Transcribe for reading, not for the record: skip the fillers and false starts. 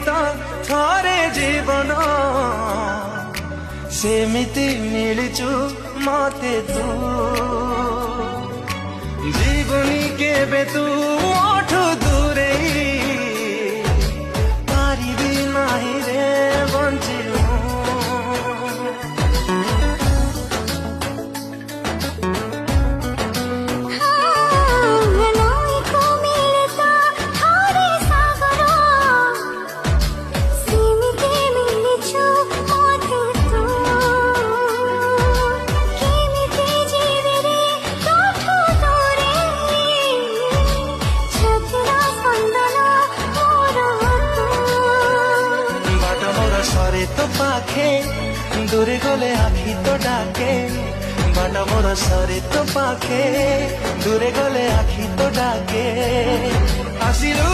ତ ଥରେ ଜୀବନ ସେମିତି ମିଳିଛୁ ମତେ ତୁ जीवनी केबे तू ओठू दूरेई पारिबी नाही रे बंचिलु सरे तो पाखे दूरे गले आखी तो डाके बाट मोर सरे तो पाखे दूरे गले आखी तो डाके आसिलु